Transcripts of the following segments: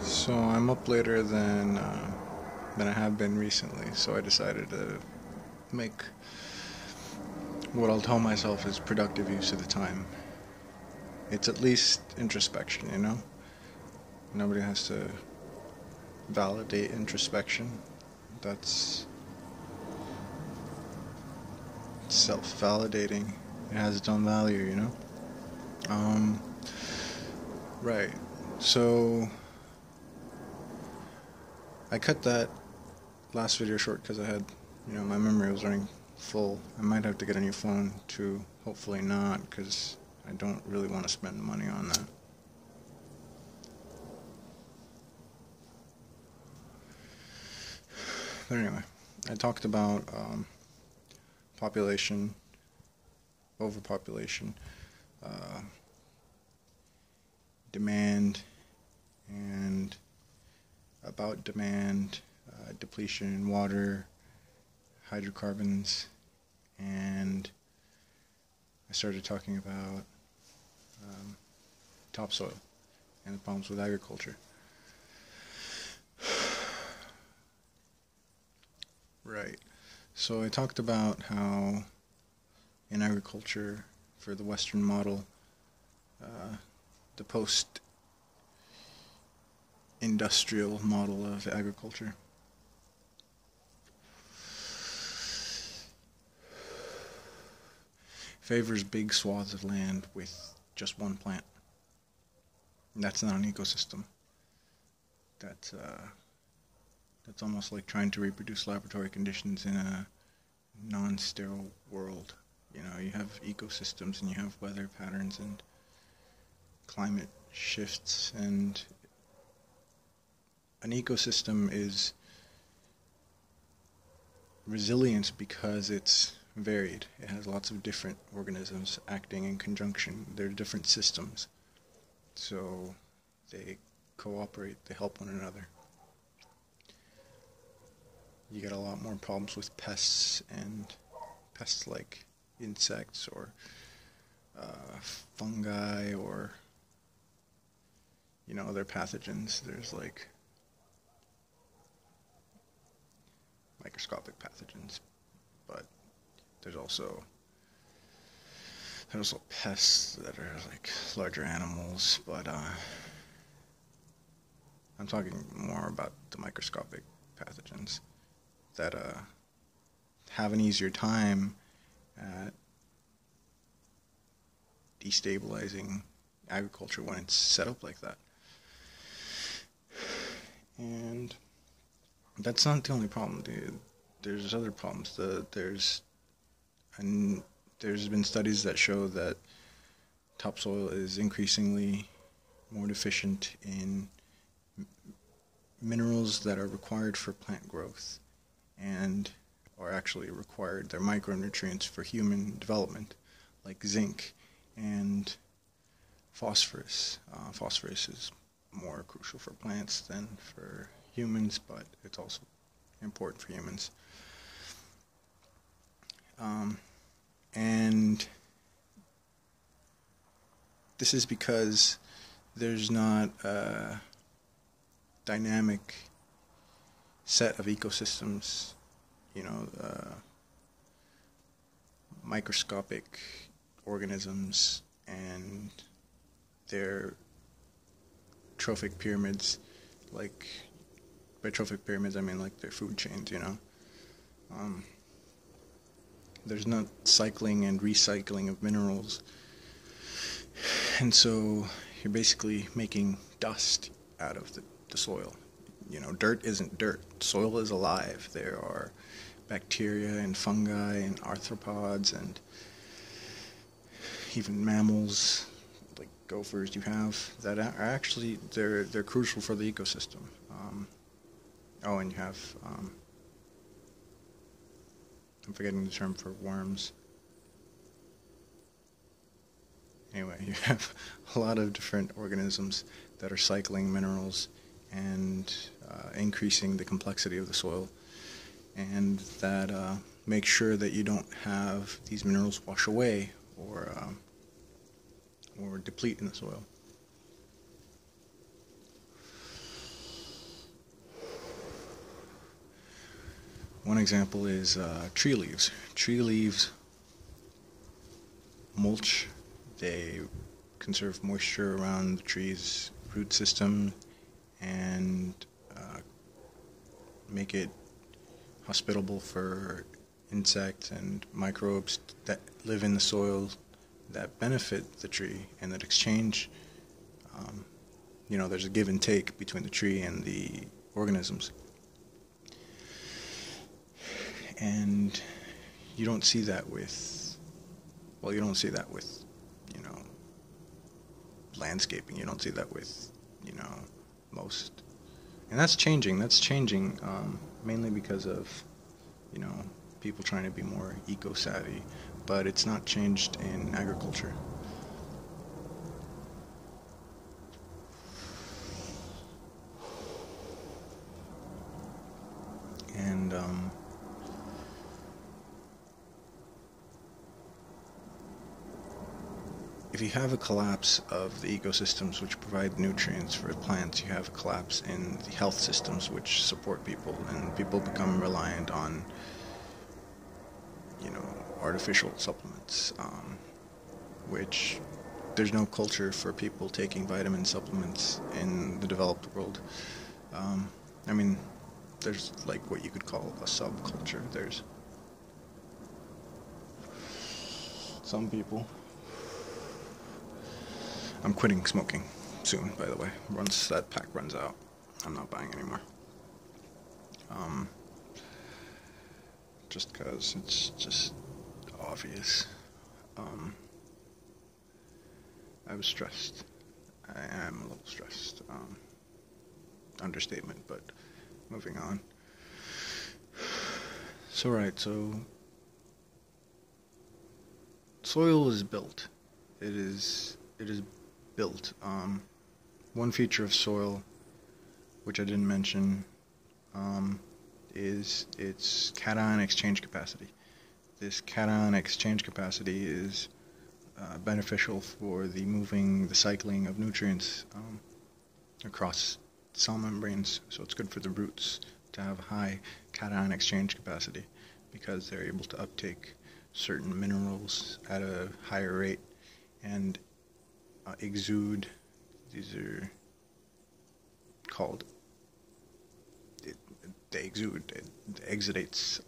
So I'm up later than I have been recently. So I decided to make what I'll tell myself is productive use of the time. It's at least introspection, you know. Nobody has to validate introspection. That's self-validating. It has its own value, you know. Um, right. So I cut that last video short because I had, my memory was running full. I might have to get a new phone too. Hopefully not, because I don't really want to spend money on that. But anyway, I talked about population, overpopulation, uh, demand, and about demand, depletion in water, hydrocarbons, and I started talking about topsoil and the problems with agriculture. Right. So I talked about how in agriculture, for the Western model, the post-industrial model of agriculture, favors big swaths of land with just one plant. And that's not an ecosystem. That's almost like trying to reproduce laboratory conditions in a non-sterile world. You have ecosystems and you have weather patterns and climate shifts, and an ecosystem is resilient because it's varied. It has lots of different organisms acting in conjunction. They're different systems, so they cooperate, they help one another. You get a lot more problems with pests like insects or fungi or other pathogens. There's like microscopic pathogens, but there's also pests that are like larger animals, but I'm talking more about the microscopic pathogens that have an easier time at destabilizing agriculture when it's set up like that. And that's not the only problem. There's other problems. There's been studies that show that topsoil is increasingly more deficient in minerals that are required for plant growth and are actually required. They're micronutrients for human development, like zinc and phosphorus. Phosphorus is more crucial for plants than for humans, but it's also important for humans. And this is because there's not a dynamic set of ecosystems, microscopic organisms and their trophic pyramids. Like, by trophic pyramids I mean like their food chains, there's not cycling and recycling of minerals, and so you're basically making dust out of the soil. Dirt isn't dirt. Soil is alive. There are bacteria and fungi and arthropods and even mammals like gophers you have that are actually they're crucial for the ecosystem. And you have I'm forgetting the term for worms. Anyway, you have a lot of different organisms that are cycling minerals and increasing the complexity of the soil, and that make sure that you don't have these minerals wash away or deplete in the soil. One example is tree leaves. Tree leaves mulch. They conserve moisture around the tree's root system and make it hospitable for insects and microbes that live in the soil that benefit the tree, and that exchange, there's a give and take between the tree and the organisms. And you don't see that with, landscaping. You don't see that with, most. And that's changing. Mainly because of, people trying to be more eco-savvy. But it's not changed in agriculture. And if you have a collapse of the ecosystems which provide nutrients for plants, you have a collapse in the health systems which support people, and people become reliant on, artificial supplements, which there's no culture for people taking vitamin supplements in the developed world. There's like what you could call a subculture. There's some people. I'm quitting smoking soon, by the way. Once that pack runs out, I'm not buying anymore. Just because it's just obvious. I was stressed. I am a little stressed. Understatement, but moving on. So soil is built. It is built. One feature of soil, which I didn't mention, is its cation exchange capacity. This cation exchange capacity is beneficial for the cycling of nutrients across cell membranes. So it's good for the roots to have high cation exchange capacity, because they're able to uptake certain minerals at a higher rate and exude. These are called, they exude, it exudates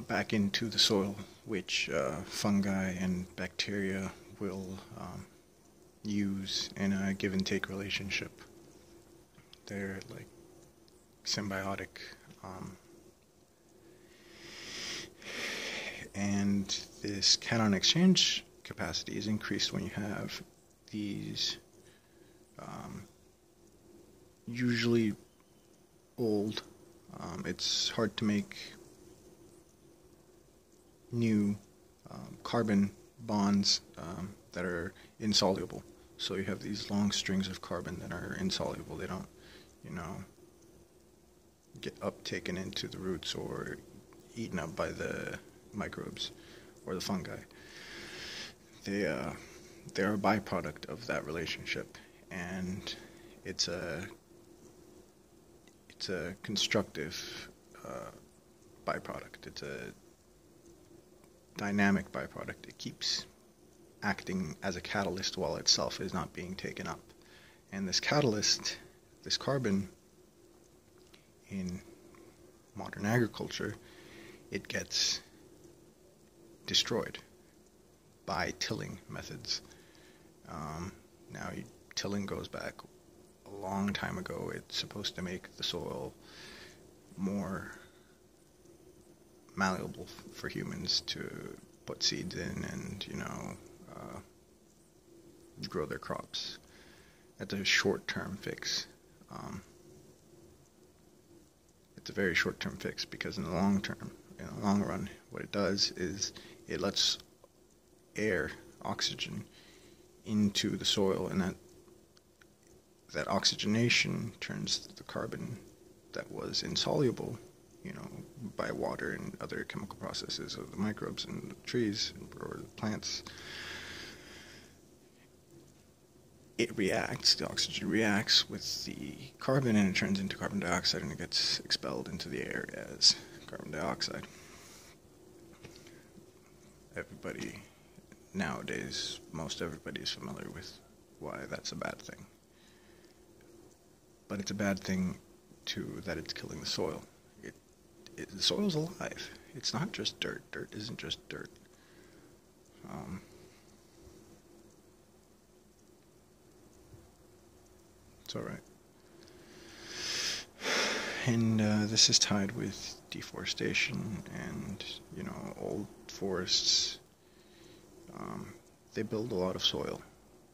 back into the soil, which fungi and bacteria will use in a give and take relationship. They're like symbiotic. And this cation exchange capacity is increased when you have these usually old, it's hard to make new carbon bonds that are insoluble. So you have these long strings of carbon that are insoluble. They don't, get uptaken into the roots or eaten up by the microbes or the fungi. They're a byproduct of that relationship, and it's a constructive byproduct. It's a dynamic byproduct. It keeps acting as a catalyst while itself is not being taken up. And this catalyst, this carbon, in modern agriculture, it gets destroyed by tilling methods. Tilling goes back a long time ago. It's supposed to make the soil more malleable for humans to put seeds in and, grow their crops. That's a short-term fix. It's a very short-term fix, because in the long run, what it does is it lets air, oxygen, into the soil, and that oxygenation turns the carbon that was insoluble, by water and other chemical processes of the microbes and the trees or the plants. the oxygen reacts with the carbon, and it turns into carbon dioxide, and it gets expelled into the air as carbon dioxide. Everybody nowadays, most everybody is familiar with why that's a bad thing. But it's a bad thing too that it's killing the soil. The soil's alive. It's not just dirt. Dirt isn't just dirt. It's alright. And this is tied with deforestation and, old forests. They build a lot of soil,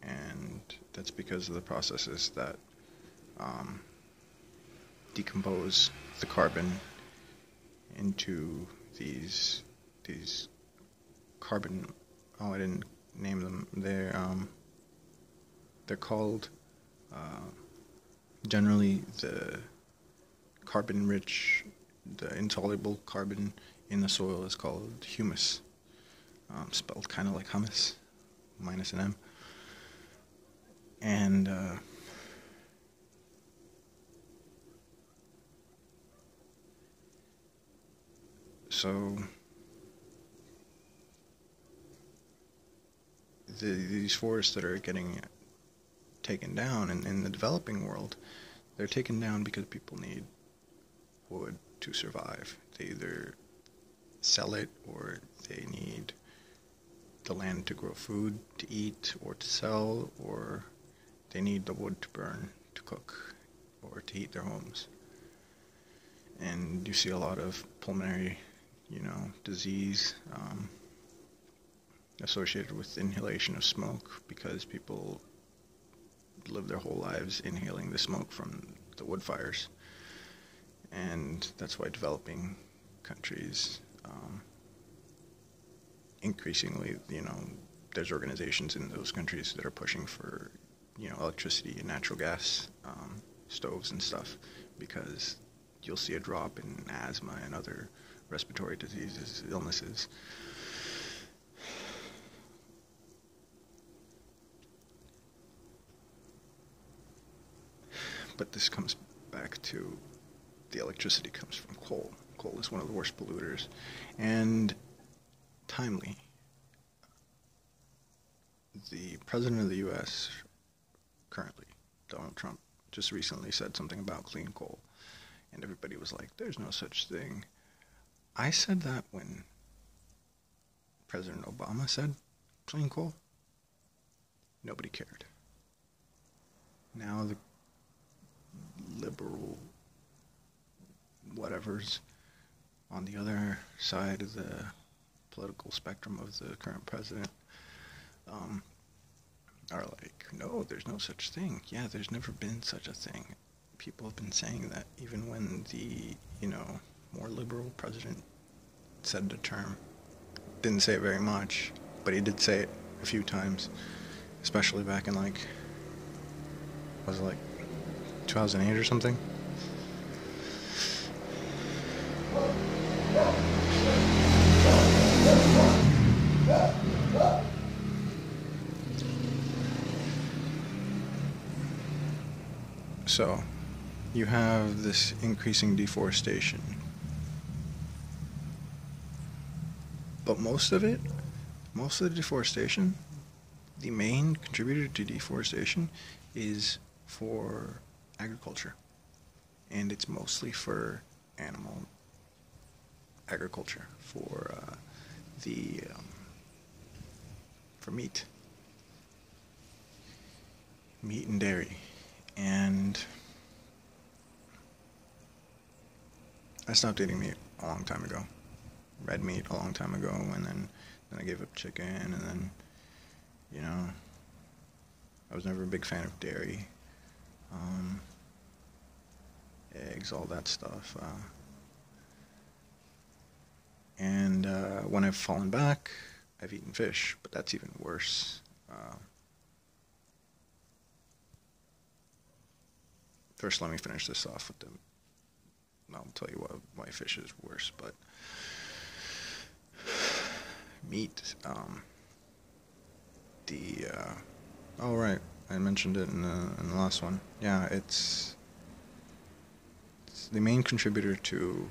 and that's because of the processes that decompose the carbon into these carbon. Oh, I didn't name them. They're called generally the carbon-rich, the insoluble carbon in the soil is called humus, spelled kind of like hummus, minus an M. And so these forests that are getting taken down in the developing world, they're taken down because people need wood to survive. They either sell it, or they need the land to grow food to eat or to sell, or they need the wood to burn, to cook, or to heat their homes. And you see a lot of pulmonary, disease associated with inhalation of smoke, because people live their whole lives inhaling the smoke from the wood fires. And that's why developing countries, increasingly, there's organizations in those countries that are pushing for, electricity and natural gas stoves and stuff, because you'll see a drop in asthma and other respiratory diseases, illnesses. But this comes back to the electricity comes from coal. Coal is one of the worst polluters, and timely. The president of the U.S. currently, Donald Trump, just recently said something about clean coal, and everybody was like, there's no such thing. I said that when President Obama said clean coal. Nobody cared. Now the liberal whatevers on the other side of the political spectrum of the current president are like, no, there's no such thing. Yeah, there's never been such a thing. People have been saying that even when the, more liberal president said the term. Didn't say it very much, but he did say it a few times, especially back in was it 2008 or something? So, you have this increasing deforestation. But most of the deforestation, the main contributor to deforestation is for agriculture. And it's mostly for animal agriculture, for meat and dairy. And I stopped eating meat a long time ago. Red meat a long time ago, and then I gave up chicken, and then, I was never a big fan of dairy, eggs, all that stuff. And when I've fallen back, I've eaten fish, but that's even worse. First, let me finish this off with I'll tell you why fish is worse, but meat, I mentioned it in the last one. Yeah, it's the main contributor to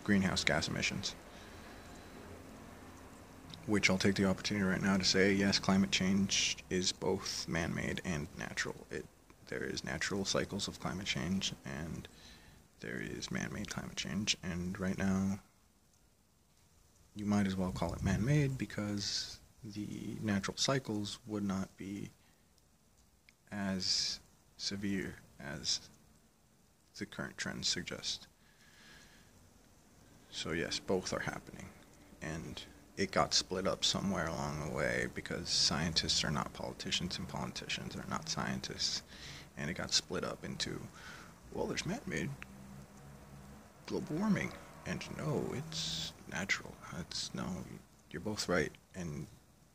greenhouse gas emissions, which I'll take the opportunity right now to say, yes, climate change is both man-made and natural. There is natural cycles of climate change, and there is man-made climate change, and right now you might as well call it man-made because the natural cycles would not be as severe as the current trends suggest. So yes, both are happening, and it got split up somewhere along the way because scientists are not politicians and politicians are not scientists, and it got split up into, well, there's man-made global warming, and no, it's natural. No, you're both right, and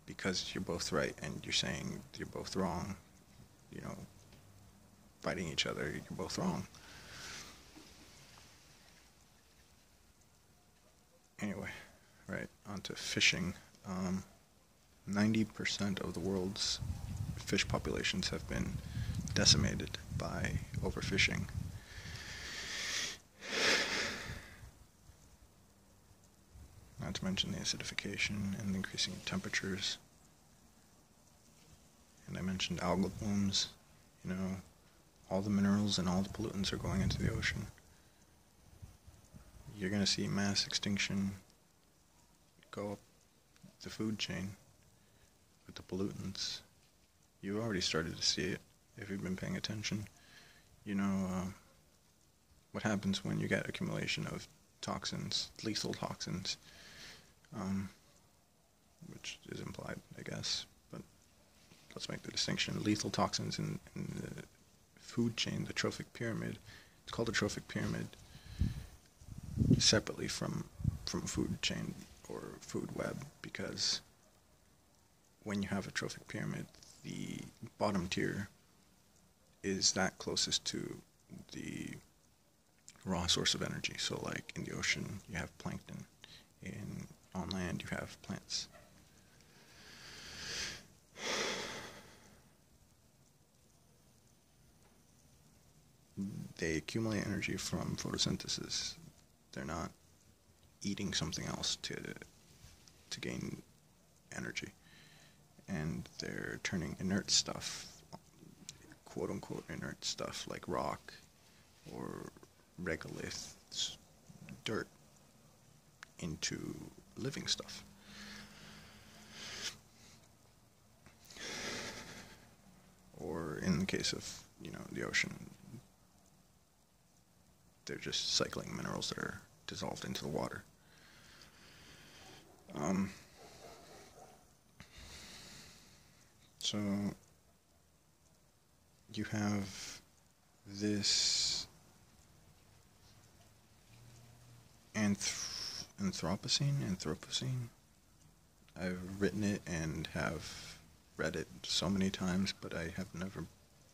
because you're both right and you're saying you're both wrong, fighting each other, you're both wrong. Anyway, right, onto fishing. 90% of the world's fish populations have been decimated by overfishing. Not to mention the acidification and the increasing temperatures. And I mentioned algal blooms. All the minerals and all the pollutants are going into the ocean. You're going to see mass extinction go up the food chain with the pollutants. You already started to see it if you've been paying attention. What happens when you get accumulation of toxins, lethal toxins, which is implied, I guess, but let's make the distinction. Lethal toxins in the food chain, the trophic pyramid. It's called a trophic pyramid separately from a food chain or food web, because when you have a trophic pyramid, the bottom tier is that closest to the raw source of energy. So like in the ocean you have plankton, on land you have plants. They accumulate energy from photosynthesis. They're not eating something else to gain energy. And they're turning inert stuff, quote-unquote inert stuff, like rock or regolith, dirt, into living stuff. Or in the case of, the ocean, they're just cycling minerals that are dissolved into the water. So you have this Anthropocene. I've written it and have read it so many times, but I have never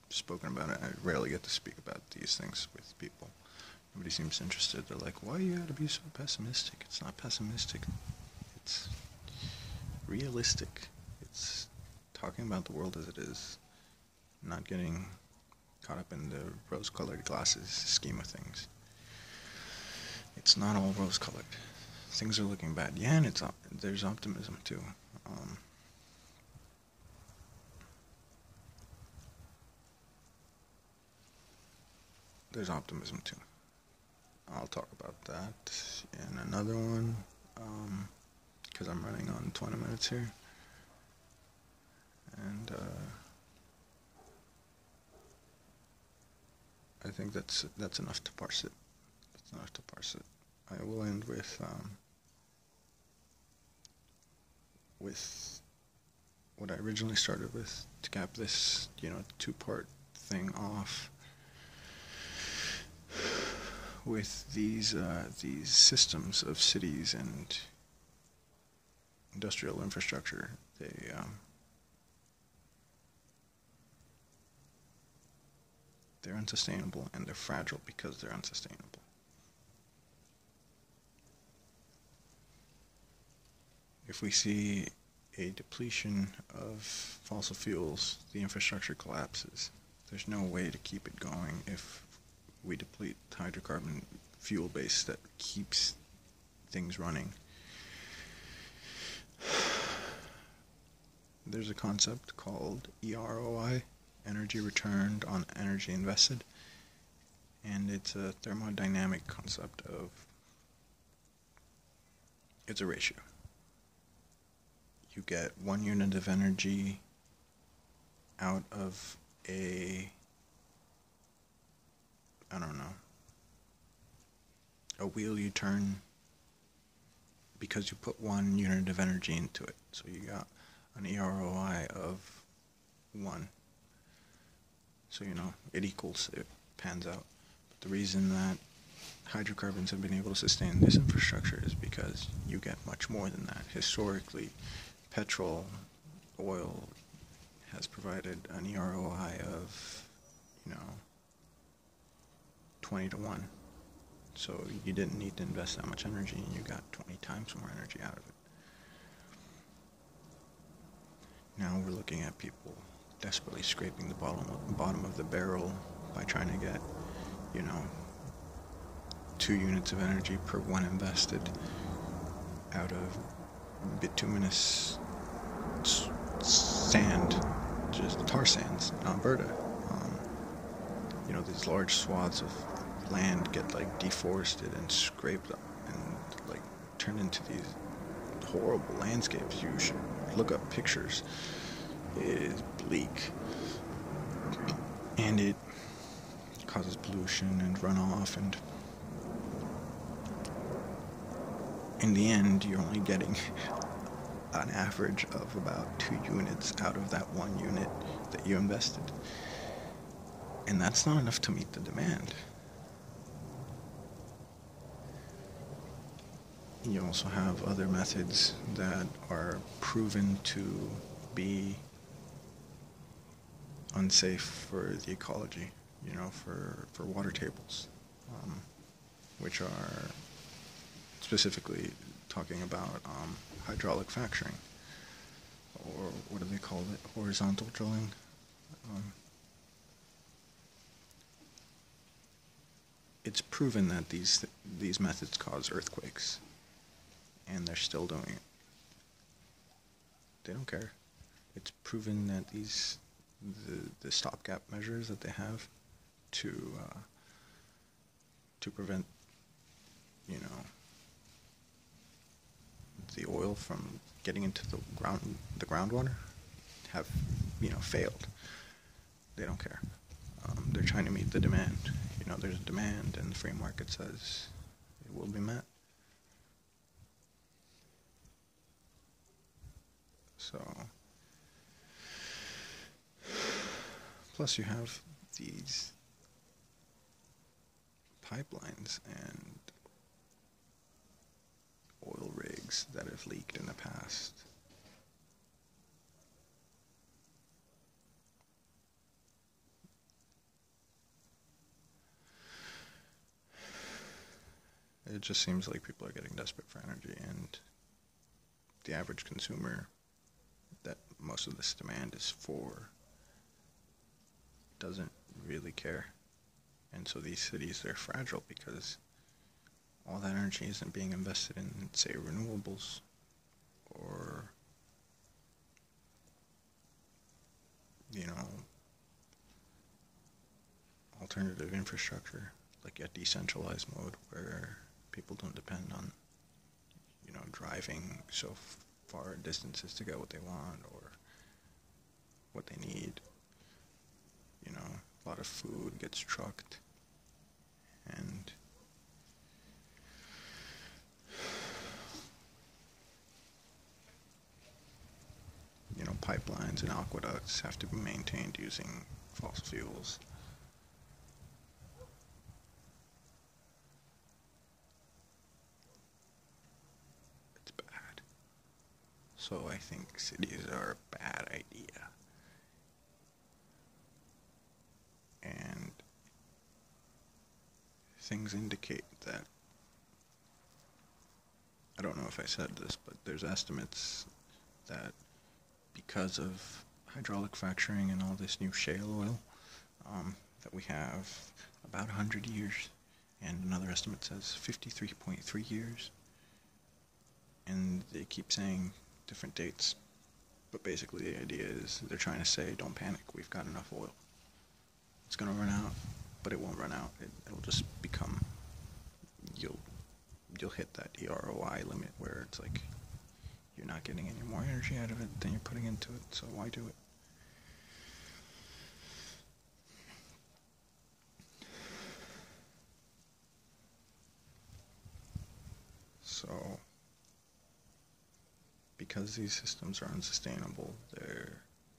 spoken about it. I rarely get to speak about these things with people. Nobody seems interested. They're like, why you gotta be so pessimistic? It's not pessimistic. It's realistic. It's talking about the world as it is, not getting caught up in the rose-colored glasses scheme of things. It's not all rose-colored. Things are looking bad. Yeah, and there's optimism too. There's optimism too. I'll talk about that in another one, because I'm running on 20 minutes here. And I think that's enough to parse it. That's enough to parse it. I will end with what I originally started with to cap this, two-part thing off, with these systems of cities and industrial infrastructure. They're unsustainable, and they're fragile because they're unsustainable. If we see a depletion of fossil fuels, the infrastructure collapses. There's no way to keep it going if we deplete the hydrocarbon fuel base that keeps things running. There's a concept called EROI, energy returned on energy invested, and it's a thermodynamic concept of, it's a ratio. You get 1 unit of energy out of a wheel you turn because you put 1 unit of energy into it. So you got an EROI of 1. So, it pans out. But the reason that hydrocarbons have been able to sustain this infrastructure is because you get much more than that. Historically, petrol, oil has provided an EROI of, 20 to 1. So you didn't need to invest that much energy, and you got 20 times more energy out of it. Now we're looking at people desperately scraping the bottom of the barrel by trying to get, 2 units of energy per 1 invested out of bituminous sand, just tar sands in Alberta. These large swaths of land get deforested and scraped up and turned into these horrible landscapes. You should look up pictures. It is bleak, and it causes pollution and runoff, and in the end you're only getting an average of about 2 units out of that 1 unit that you invested. And that's not enough to meet the demand. You also have other methods that are proven to be unsafe for the ecology, for water tables, which are specifically talking about hydraulic fracturing, or what do they call it, horizontal drilling. It's proven that these methods cause earthquakes, and they're still doing it. They don't care. It's proven that the stopgap measures that they have to prevent, the oil from getting into the groundwater have, failed. They don't care. They're trying to meet the demand. There's a demand, and the free market says it will be met. So, plus you have these pipelines and oil rigs that have leaked in the past. It just seems like people are getting desperate for energy, and the average consumer that most of this demand is for doesn't really care. And so these cities, they're fragile because all that energy isn't being invested in, say, renewables or, alternative infrastructure, like a decentralized mode where people don't depend on, driving so far distances to get what they want or what they need. A lot of food gets trucked, and pipelines and aqueducts have to be maintained using fossil fuels. It's bad. So I think cities are a bad idea. And things indicate that, I don't know if I said this, but there's estimates that because of hydraulic fracturing and all this new shale oil that we have, about 100 years, and another estimate says 53.3 years, and they keep saying different dates, but basically the idea is they're trying to say, don't panic, we've got enough oil. It's going to run out, but it won't run out. It'll just become, you'll hit that EROI limit where it's like you're not getting any more energy out of it than you're putting into it, so why do it? So, because these systems are unsustainable,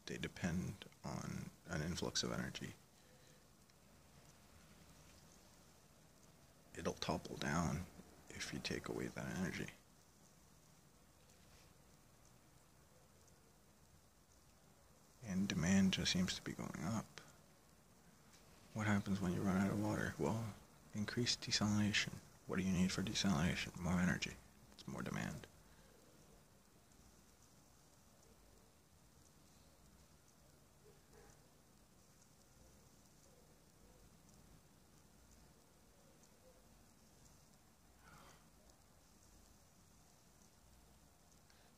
they depend on an influx of energy. It'll topple down if you take away that energy. And demand just seems to be going up. What happens when you run out of water? Well, increased desalination. What do you need for desalination? More energy. It's more demand.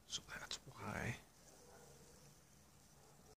So